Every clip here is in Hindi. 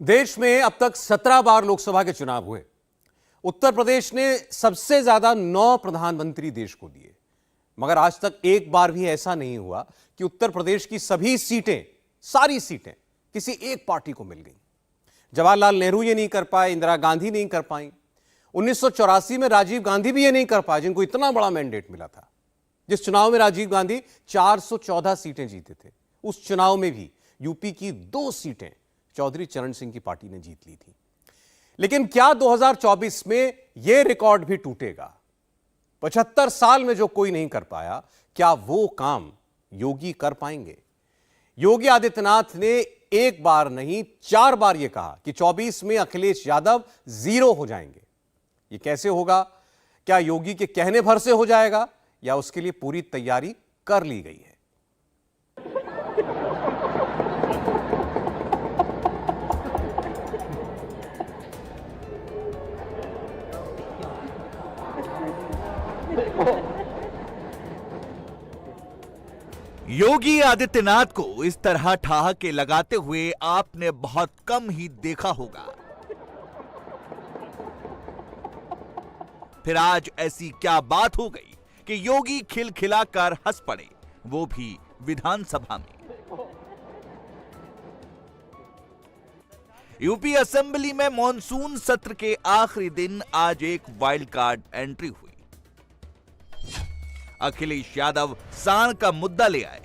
देश में अब तक 17 बार लोकसभा के चुनाव हुए। उत्तर प्रदेश ने सबसे ज्यादा 9 प्रधानमंत्री देश को दिए, मगर आज तक एक बार भी ऐसा नहीं हुआ कि उत्तर प्रदेश की सभी सीटें, सारी सीटें किसी एक पार्टी को मिल गई। जवाहरलाल नेहरू ये नहीं कर पाए, इंदिरा गांधी नहीं कर पाई, 1984 में राजीव गांधी भी ये नहीं कर पाए, जिनको इतना बड़ा मैंडेट मिला था। जिस चुनाव में राजीव गांधी 414 सीटें जीते थे, उस चुनाव में भी यूपी की 2 सीटें चौधरी चरण सिंह की पार्टी ने जीत ली थी। लेकिन क्या 2024 में यह रिकॉर्ड भी टूटेगा? 75 साल में जो कोई नहीं कर पाया, क्या वो काम योगी कर पाएंगे? योगी आदित्यनाथ ने एक बार नहीं 4 बार यह कहा कि 24 में अखिलेश यादव 0 हो जाएंगे। यह कैसे होगा? क्या योगी के कहने भर से हो जाएगा या उसके लिए पूरी तैयारी कर ली गई है? योगी आदित्यनाथ को इस तरह ठहाके लगाते हुए आपने बहुत कम ही देखा होगा। फिर आज ऐसी क्या बात हो गई कि योगी खिलखिलाकर हंस पड़े, वो भी विधानसभा में। यूपी असेंबली में मॉनसून सत्र के आखिरी दिन आज एक वाइल्ड कार्ड एंट्री हुई। अखिलेश यादव सांड का मुद्दा ले आए।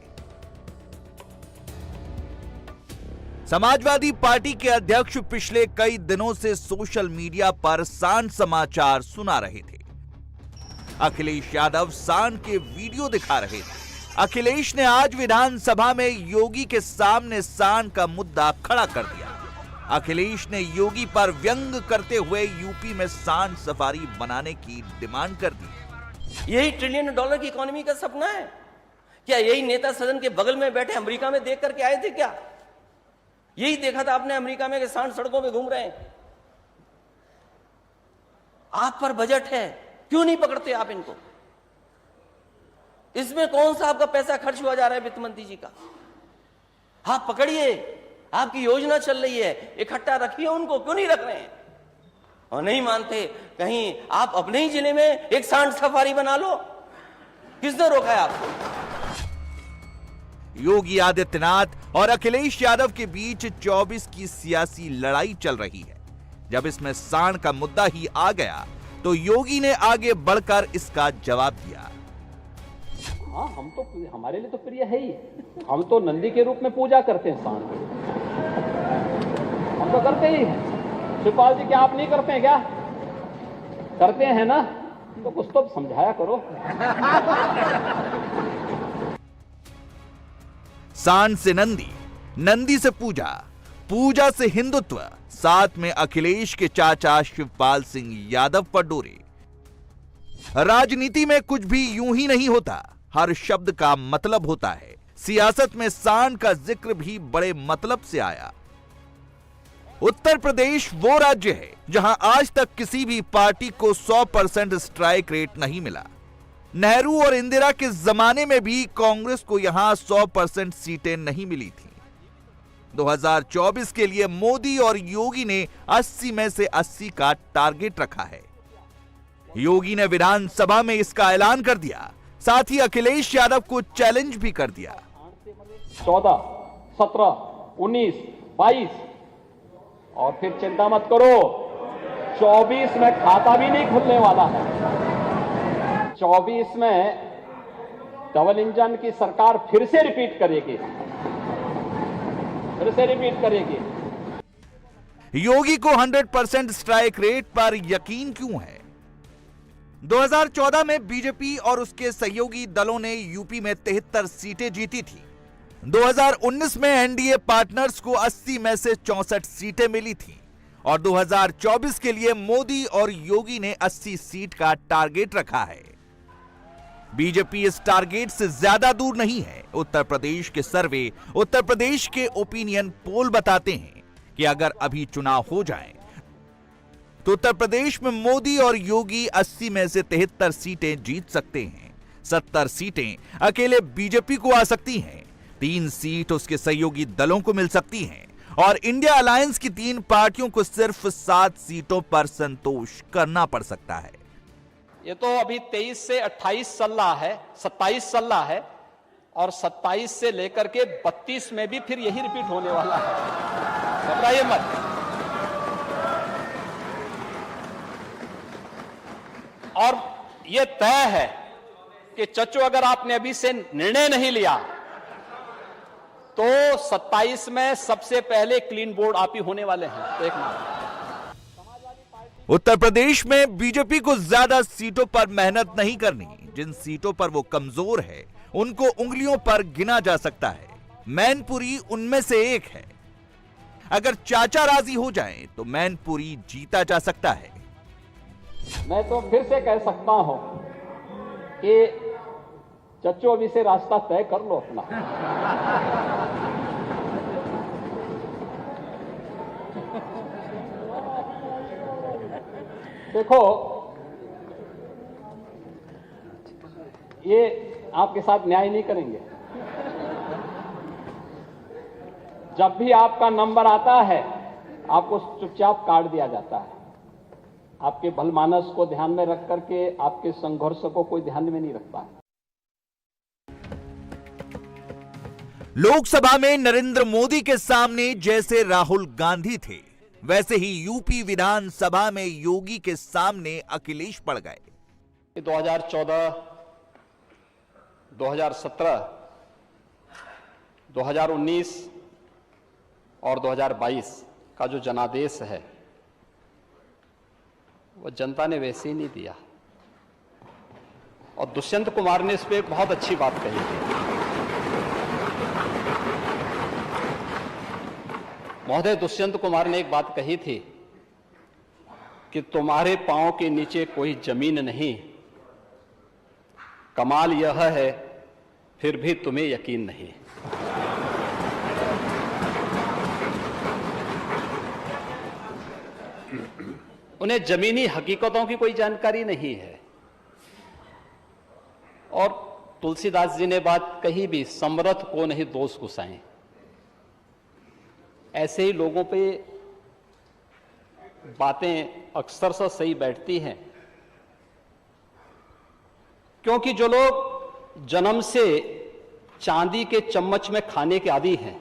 समाजवादी पार्टी के अध्यक्ष पिछले कई दिनों से सोशल मीडिया पर सांड समाचार सुना रहे थे। अखिलेश यादव सांड के वीडियो दिखा रहे थे। अखिलेश ने आज विधानसभा में योगी के सामने सांड का मुद्दा खड़ा कर दिया। अखिलेश ने योगी पर व्यंग करते हुए यूपी में सांड सफारी बनाने की डिमांड कर दी। यही $1 ट्रिलियन की इकोनॉमी का सपना है क्या? यही नेता सदन के बगल में बैठे अमेरिका में देख करके आए थे क्या? यही देखा था आपने अमेरिका में कि सांड सड़कों में घूम रहे हैं। आप पर बजट है, क्यों नहीं पकड़ते आप इनको? इसमें कौन सा आपका पैसा खर्च हुआ जा रहा है वित्त मंत्री जी का? आप पकड़िए, आपकी योजना चल रही है, इकट्ठा रखिए उनको, क्यों नहीं रख रहे हैं? और नहीं मानते, कहीं आप अपने ही जिले में एक सांड सफारी बना लो। किसने रोका है आपको? योगी आदित्यनाथ और अखिलेश यादव के बीच 24 की सियासी लड़ाई चल रही है। जब इसमें सांड का मुद्दा ही आ गया तो योगी ने आगे बढ़कर इसका जवाब दिया। हाँ, हम तो, हमारे लिए तो प्रिय है ही। हम तो नंदी के रूप में पूजा करते हैं सांड की। हम तो करते ही हैं। शिवपाल जी, क्या आप नहीं करते हैं? क्या करते हैं ना? तो कुछ तो समझाया करो। सांड से नंदी, नंदी से पूजा, पूजा से हिंदुत्व, साथ में अखिलेश के चाचा शिवपाल सिंह यादव पर डोरे। राजनीति में कुछ भी यूं ही नहीं होता, हर शब्द का मतलब होता है। सियासत में सांड का जिक्र भी बड़े मतलब से आया। उत्तर प्रदेश वो राज्य है जहां आज तक किसी भी पार्टी को 100% स्ट्राइक रेट नहीं मिला। नेहरू और इंदिरा के जमाने में भी कांग्रेस को यहां 100% सीटें नहीं मिली थी। 2024 के लिए मोदी और योगी ने 80 में से 80 का टारगेट रखा है। योगी ने विधानसभा में इसका ऐलान कर दिया, साथ ही अखिलेश यादव को चैलेंज भी कर दिया। 14, 17, 19, 22 और फिर चिंता मत करो, 24 में खाता भी नहीं खुलने वाला है। 24 में डबल इंजन की सरकार फिर से रिपीट करेगी, फिर से रिपीट करेगी। योगी को 100% स्ट्राइक रेट पर यकीन क्यों है? 2014 में बीजेपी और उसके सहयोगी दलों ने यूपी में 73 सीटें जीती थी। 2019 में एनडीए पार्टनर्स को 80 में से 64 सीटें मिली थी और 2024 के लिए मोदी और योगी ने 80 सीट का टारगेट रखा है। बीजेपी इस टारगेट से ज्यादा दूर नहीं है। उत्तर प्रदेश के सर्वे, उत्तर प्रदेश के ओपिनियन पोल बताते हैं कि अगर अभी चुनाव हो जाए तो उत्तर प्रदेश में मोदी और योगी 80 में से 73 सीटें जीत सकते हैं। 70 सीटें अकेले बीजेपी को आ सकती हैं, 3 सीट उसके सहयोगी दलों को मिल सकती हैं और इंडिया अलायंस की 3 पार्टियों को सिर्फ 7 सीटों पर संतोष करना पड़ सकता है। ये तो अभी 23 से 28 चल रहा है, 27 चल रहा है, और 27 से लेकर के 32 में भी फिर यही रिपीट होने वाला है। घबराइए मत। और ये तय है कि चच्चू, अगर आपने अभी से निर्णय नहीं लिया तो 27 में सबसे पहले क्लीन बोर्ड आप ही होने वाले हैं। देखना, उत्तर प्रदेश में बीजेपी को ज्यादा सीटों पर मेहनत नहीं करनी। जिन सीटों पर वो कमजोर है उनको उंगलियों पर गिना जा सकता है। मैनपुरी उनमें से एक है। अगर चाचा राजी हो जाएं तो मैनपुरी जीता जा सकता है। मैं तो फिर से कह सकता हूं कि चच्चू, अभी से रास्ता तय कर लो अपना। देखो, ये आपके साथ न्याय नहीं करेंगे। जब भी आपका नंबर आता है आपको चुपचाप काट दिया जाता है। आपके भलमानस को ध्यान में रख करके आपके संघर्ष को कोई ध्यान में नहीं रखता है। लोकसभा में नरेंद्र मोदी के सामने जैसे राहुल गांधी थे, वैसे ही यूपी विधानसभा में योगी के सामने अखिलेश पड़ गए। 2014, 2017, 2019 और 2022 का जो जनादेश है वो जनता ने वैसे ही नहीं दिया। और दुष्यंत कुमार ने इस पे एक बहुत अच्छी बात कही थी। महोदय, दुष्यंत कुमार ने एक बात कही थी कि तुम्हारे पांव के नीचे कोई जमीन नहीं, कमाल यह है फिर भी तुम्हें यकीन नहीं। उन्हें जमीनी हकीकतों की कोई जानकारी नहीं है। और तुलसीदास जी ने बात कही भी, समरथ को नहीं दोष गुसाएं। ऐसे ही लोगों पे बातें अक्सर से सही बैठती हैं, क्योंकि जो लोग जन्म से चांदी के चम्मच में खाने के आदी हैं,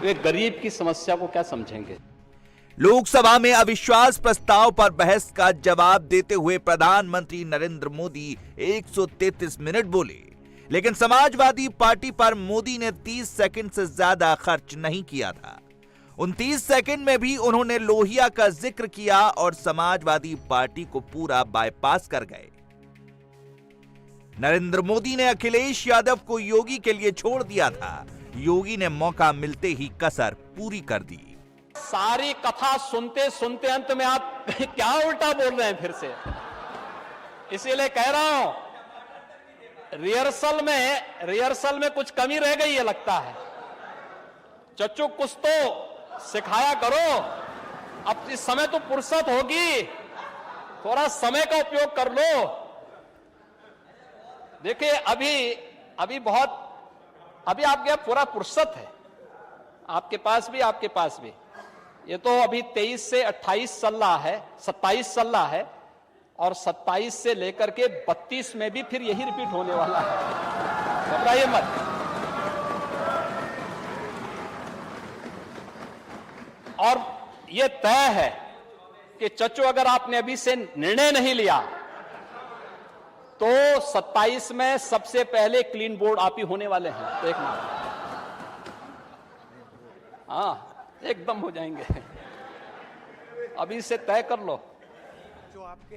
वे गरीब की समस्या को क्या समझेंगे। लोकसभा में अविश्वास प्रस्ताव पर बहस का जवाब देते हुए प्रधानमंत्री नरेंद्र मोदी 133 मिनट बोले, लेकिन समाजवादी पार्टी पर मोदी ने 30 सेकंड से ज्यादा खर्च नहीं किया था। 29 सेकंड में भी उन्होंने लोहिया का जिक्र किया और समाजवादी पार्टी को पूरा बाईपास कर गए। नरेंद्र मोदी ने अखिलेश यादव को योगी के लिए छोड़ दिया था। योगी ने मौका मिलते ही कसर पूरी कर दी। सारी कथा सुनते सुनते अंत में आप क्या उल्टा बोल रहे हैं फिर से। इसीलिए कह रहा हूं, रिहर्सल में कुछ कमी रह गई है लगता है। चच्चू, कुछ तो सिखाया करो। अब इस समय तो फुर्सत होगी, थोड़ा समय का उपयोग कर लो। देखिए, अभी आपके पूरा फुर्सत है, आपके पास भी। ये तो अभी 23 से 28 चल रहा है, 27 चल रहा है, और 27 से लेकर के 32 में भी फिर यही रिपीट होने वाला है। घबराइए मत। और ये तय है कि चच्चू, अगर आपने अभी से निर्णय नहीं लिया तो 27 में सबसे पहले क्लीन बोर्ड आप ही होने वाले हैं। देखना, हाँ, एकदम हो जाएंगे। अभी से तय कर लो।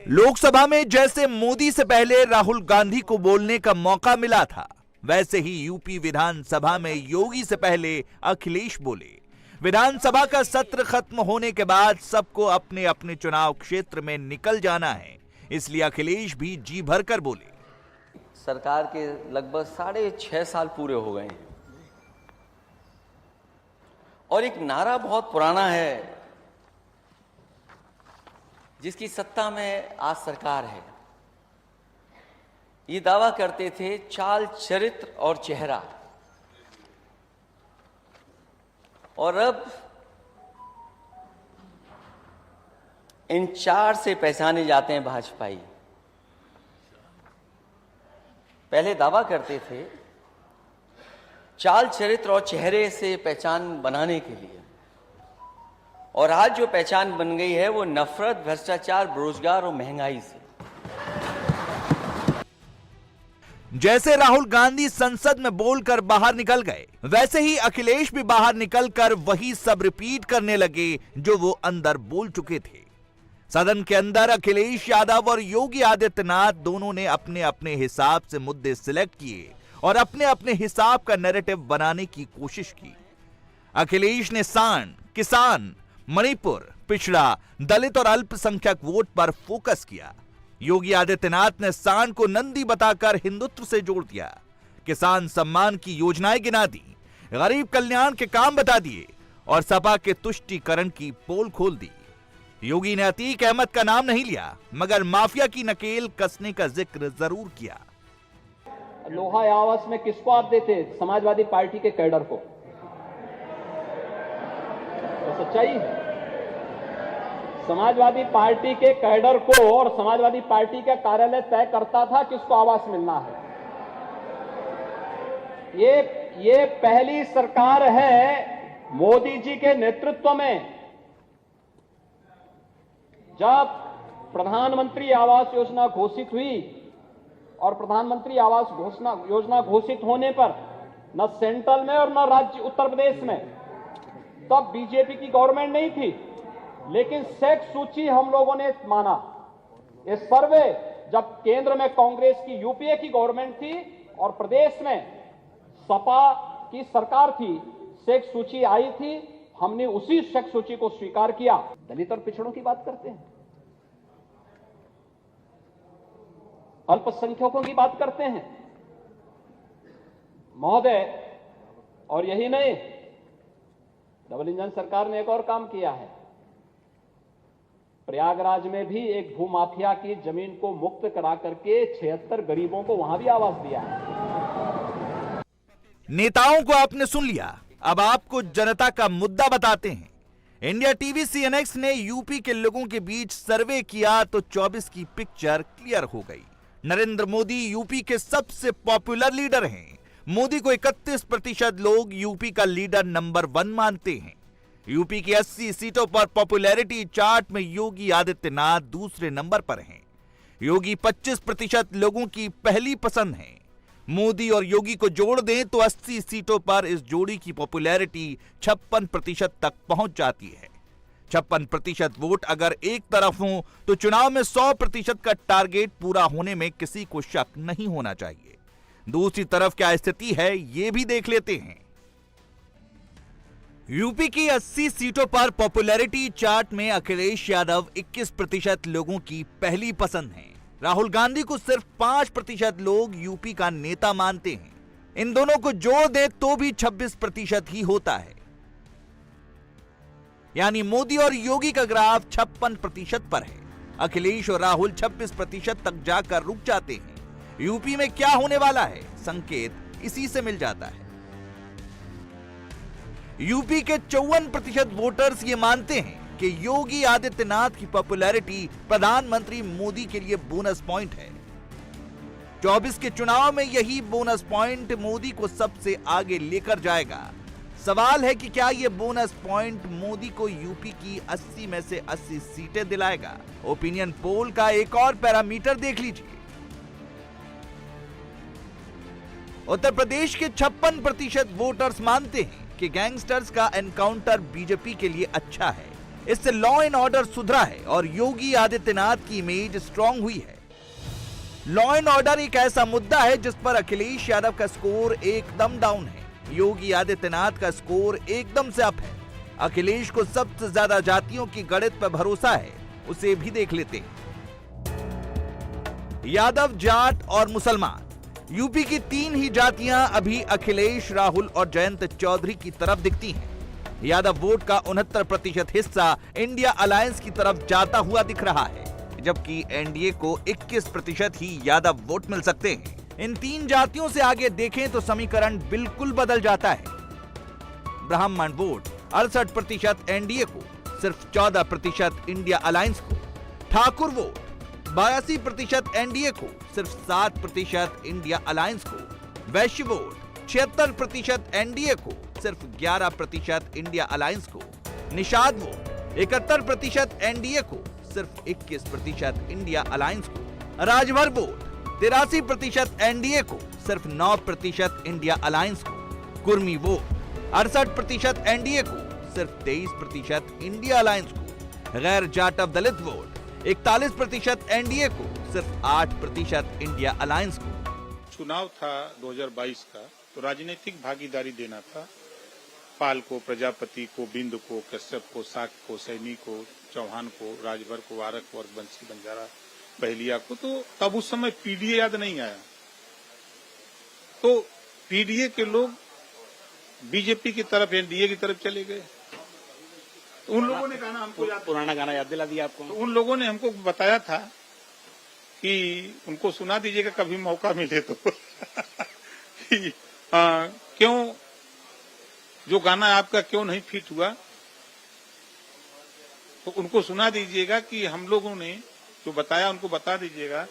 लोकसभा में जैसे मोदी से पहले राहुल गांधी को बोलने का मौका मिला था, वैसे ही यूपी विधानसभा में योगी से पहले अखिलेश बोले। विधानसभा का सत्र खत्म होने के बाद सबको अपने अपने चुनाव क्षेत्र में निकल जाना है, इसलिए अखिलेश भी जी भरकर बोले। सरकार के लगभग 6.5 साल पूरे हो गए हैं और एक नारा बहुत पुराना है, जिसकी सत्ता में आज सरकार है, ये दावा करते थे चाल, चरित्र और चेहरा, और अब इन चार से पहचाने जाते हैं भाजपाई। पहले दावा करते थे चाल, चरित्र और चेहरे से पहचान बनाने के लिए, और आज जो पहचान बन गई है वो नफरत, भ्रष्टाचार, बेरोजगार और महंगाई से। जैसे राहुल गांधी संसद में बोलकर बाहर निकल गए, वैसे ही अखिलेश भी बाहर निकलकर वही सब रिपीट करने लगे जो वो अंदर बोल चुके थे। सदन के अंदर अखिलेश यादव और योगी आदित्यनाथ दोनों ने अपने अपने हिसाब से मुद्दे सिलेक्ट किए और अपने अपने हिसाब का नैरेटिव बनाने की कोशिश की। अखिलेश ने सांड, किसान, मणिपुर, पिछड़ा, दलित और अल्पसंख्यक वोट पर फोकस किया। योगी आदित्यनाथ ने सांड को नंदी बताकर हिंदुत्व से जोड़ दिया। किसान सम्मान की योजनाएं गिना दी, गरीब कल्याण के काम बता दिए और सपा के तुष्टीकरण की पोल खोल दी। योगी ने अतीक अहमद का नाम नहीं लिया, मगर माफिया की नकेल कसने का जिक्र जरूर किया। लोहा आवास में किसको आप देते? समाजवादी पार्टी के कैडर को। तो सच्चाई है, समाजवादी पार्टी के कैडर को और समाजवादी पार्टी का कार्यालय तय करता था किसको आवास मिलना है। ये पहली सरकार है मोदी जी के नेतृत्व में जब प्रधानमंत्री आवास योजना घोषित हुई, और प्रधानमंत्री आवास योजना घोषित होने पर न सेंट्रल में और न राज्य उत्तर प्रदेश में तब बीजेपी की गवर्नमेंट नहीं थी, लेकिन सेक्स सूची हम लोगों ने माना। ये सर्वे जब केंद्र में कांग्रेस की यूपीए की गवर्नमेंट थी और प्रदेश में सपा की सरकार थी, सेक्स सूची आई थी, हमने उसी सेक्स सूची को स्वीकार किया। दलित और पिछड़ों की बात करते हैं, अल्पसंख्यकों की बात करते हैं महोदय। और यही नहीं, डबल इंजन सरकार ने एक और काम किया है। प्रयागराज में भी एक भूमाफिया की जमीन को मुक्त करा करके 76 गरीबों को वहां भी आवास दिया है। नेताओं को आपने सुन लिया, अब आपको जनता का मुद्दा बताते हैं। इंडिया टीवी CNX ने यूपी के लोगों के बीच सर्वे किया तो 24 की पिक्चर क्लियर हो गई। नरेंद्र मोदी यूपी के सबसे पॉपुलर लीडर हैं। मोदी को 31% लोग यूपी का लीडर नंबर 1 मानते हैं। यूपी की 80 सीटों पर पॉपुलैरिटी चार्ट में योगी आदित्यनाथ दूसरे नंबर पर हैं। योगी 25% लोगों की पहली पसंद है। मोदी और योगी को जोड़ दें तो 80 सीटों पर इस जोड़ी की पॉपुलैरिटी 56% तक पहुंच जाती है। 56% वोट अगर एक तरफ हो तो चुनाव में 100% का टारगेट पूरा होने में किसी को शक नहीं होना चाहिए। दूसरी तरफ क्या स्थिति है यह भी देख लेते हैं। यूपी की 80 सीटों पर पॉपुलैरिटी चार्ट में अखिलेश यादव 21% लोगों की पहली पसंद हैं। राहुल गांधी को सिर्फ 5% लोग यूपी का नेता मानते हैं। इन दोनों को जोड़ दे तो भी 26% ही होता है। यानी मोदी और योगी का ग्राफ 56% पर है। अखिलेश और राहुल 26% तक जाकर रुक जाते हैं। यूपी में क्या होने वाला है, संकेत इसी से मिल जाता है। यूपी के 54% वोटर्स ये मानते हैं कि योगी आदित्यनाथ की पॉपुलैरिटी प्रधानमंत्री मोदी के लिए बोनस पॉइंट है। 24 के चुनाव में यही बोनस पॉइंट मोदी को सबसे आगे लेकर जाएगा। सवाल है कि क्या यह बोनस पॉइंट मोदी को यूपी की 80 में से 80 सीटें दिलाएगा। ओपिनियन पोल का एक और पैरामीटर देख लीजिए। उत्तर प्रदेश के 56% वोटर्स मानते हैं कि गैंगस्टर्स का एनकाउंटर बीजेपी के लिए अच्छा है। इससे लॉ एंड ऑर्डर सुधरा है और योगी आदित्यनाथ की इमेज स्ट्रांग हुई है। लॉ एंड ऑर्डर एक ऐसा मुद्दा है जिस पर अखिलेश यादव का स्कोर एकदम डाउन है। योगी आदित्यनाथ का स्कोर एकदम से अप है। अखिलेश को सबसे ज्यादा जातियों की गणित पर भरोसा है, उसे भी देख लेते हैं। यादव, जाट और मुसलमान, यूपी की 3 ही जातियां अभी अखिलेश, राहुल और जयंत चौधरी की तरफ दिखती हैं। यादव वोट का 69% हिस्सा इंडिया अलायंस की तरफ जाता हुआ दिख रहा है। जबकि एनडीए को 21% ही यादव वोट मिल सकते हैं। इन 3 जातियों से आगे देखें तो समीकरण बिल्कुल बदल जाता है। ब्राह्मण वोट 68% एनडीए को, सिर्फ 14% इंडिया अलायंस को। ठाकुर वोट 82% एनडीए को, सिर्फ 7% इंडिया अलायंस को। वैश्य वोट 76% एनडीए को, सिर्फ 11% इंडिया अलायंस को। निषाद वोट 71% एनडीए को, सिर्फ 21% इंडिया अलायंस को। राजभर वोट 83% एनडीए को, सिर्फ 9% इंडिया अलायंस को। कुर्मी वोट 68% एनडीए को, सिर्फ 23% इंडिया अलायंस को। गैर जाटव दलित वोट 41% एनडीए को, सिर्फ 8% इंडिया अलायंस को। चुनाव था 2022 का, तो राजनीतिक भागीदारी देना था। पाल को, प्रजापति को, बिंद को, कश्यप को, साक को, सैनी को, चौहान को, राजभर को, वारक वर्ग, बंसी बंजारा, बहलिया को। तो तब उस समय पीडीए याद नहीं आया, तो पीडीए के लोग बीजेपी की तरफ, एनडीए की तरफ चले गए। तो उन लोगों ने गाना हमको याद, पुराना गाना याद दिला दिया आपको। तो उन लोगों ने हमको बताया था कि उनको सुना दीजिएगा कभी मौका मिले तो कि, क्यों जो गाना आपका क्यों नहीं फिट हुआ, तो उनको सुना दीजिएगा कि हम लोगों ने जो बताया उनको बता दीजिएगा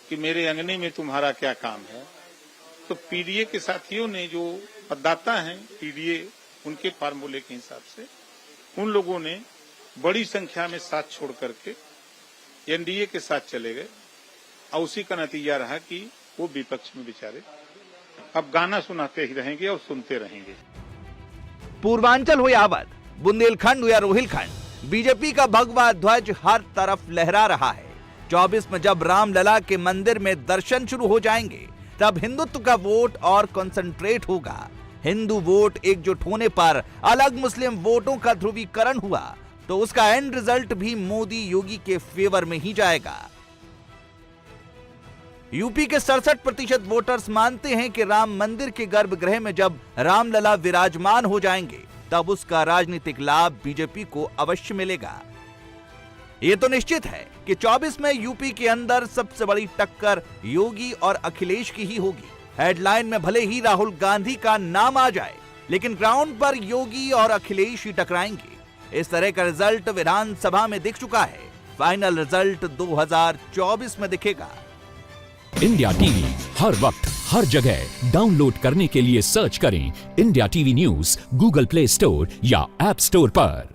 कि मेरे अंगने में तुम्हारा क्या काम है। तो पीडीए के साथियों ने, जो मतदाता हैं पीडीए, उनके फार्मूले के हिसाब से उन लोगों ने बड़ी संख्या में साथ छोड़ करके एनडीए के साथ चले गए, और उसी का नतीजा रहा कि वो विपक्ष में बेचारे अब गाना सुनाते ही रहेंगे और सुनते रहेंगे। पूर्वांचल हो या अवध, बुंदेलखंड हो या रोहिलखंड, बीजेपी का भगवा ध्वज हर तरफ लहरा रहा है। 24 में जब रामलला के मंदिर में दर्शन शुरू हो जाएंगे, तब हिंदुत्व का वोट और कंसंट्रेट होगा। हिंदू वोट एकजुट होने पर अलग मुस्लिम वोटों का ध्रुवीकरण हुआ, तो उसका एंड रिजल्ट भी मोदी योगी के फेवर में ही जाएगा। यूपी के 67% वोटर्स मानते हैं कि राम मंदिर के गर्भगृह में जब रामलला विराजमान हो जाएंगे, तब उसका राजनीतिक लाभ बीजेपी को अवश्य मिलेगा। ये तो निश्चित है कि 24 में यूपी के अंदर सबसे बड़ी टक्कर योगी और अखिलेश की ही होगी। हेडलाइन में भले ही राहुल गांधी का नाम आ जाए, लेकिन ग्राउंड पर योगी और अखिलेश ही टकराएंगे। इस तरह का रिजल्ट विधानसभा में दिख चुका है। फाइनल रिजल्ट 2024 में दिखेगा। इंडिया टीवी हर वक्त हर जगह डाउनलोड करने के लिए सर्च करें India TV news Google play store या ऐप स्टोर पर।